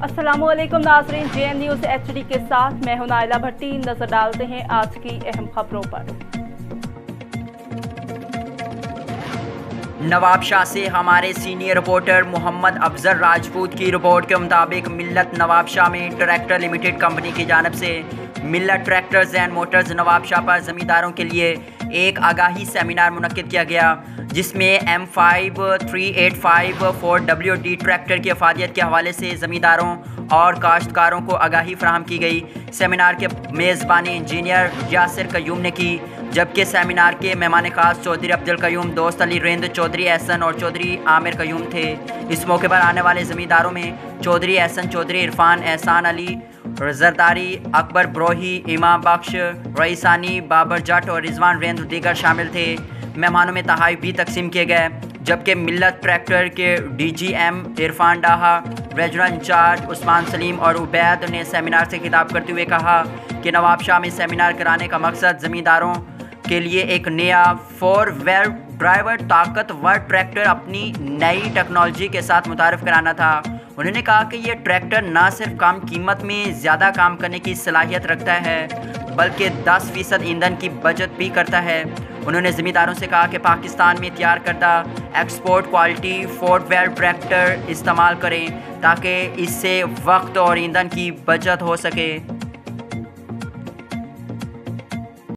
अस्सलाम वालेकुम नाज़रीन, JN न्यूज़ HD के साथ मैं हूं नाइला भट्टी। नजर डालते हैं आज की अहम खबरों पर। नवाब शाह से हमारे सीनियर रिपोर्टर मोहम्मद अफजल राजपूत की रिपोर्ट के मुताबिक मिल्लत नवाब शाह में ट्रैक्टर लिमिटेड कंपनी की जानिब से मिल्लत tractors and Motors Nawab Shah पर ज़मींदारों के लिए एक आगाही सेमिनार मुनक्किद किया गया, जिसमें M5 385 4WD ट्रैक्टर की अफादियत के हवाले से ज़मींदारों और काश्तकारों को आगाही फराहम की गई। सेमिनार के मेज़बानी इंजीनियर यासिर कयूम ने की, जबकि सेमिनार के मेहमान खास चौधरी अब्दुल कयूम, दोस्त अली रिंद, चौधरी एहसन और चौधरी आमिर कयूम थे। इस मौके पर आने वाले ज़मींदारों में चौधरी एहसन, चौधरी इरफान, एहसान अली, जरदारी, अकबर ब्रोही, इमाम बख्श, रईसानी, बाबर जट और रिजवान रेंद्र दीगर शामिल थे। मेहमानों में तहाइफ भी तकसीम किए गए, जबकि मिल्लत ट्रैक्टर के DGM इरफान डाहा, रीजनल इंचार्ज उस्मान सलीम और उबैद ने सेमिनार से खिताब करते हुए कहा कि नवाब शाह में सेमिनार कराने का मकसद ज़मींदारों के लिए एक नया 4 व्हील ड्राइवर ताकतवर ट्रैक्टर अपनी नई टेक्नोलॉजी के साथ मुतारिफ कराना था। उन्होंने कहा कि ये ट्रैक्टर न सिर्फ कम कीमत में ज़्यादा काम करने की सलाहियत रखता है, बल्कि 10% ईंधन की बचत भी करता है। उन्होंने ज़मींदारों से कहा कि पाकिस्तान में तैयार करदा एक्सपोर्ट क्वालिटी 4 व्हील ट्रैक्टर इस्तेमाल करें ताकि इससे वक्त और ईंधन की बचत हो सके।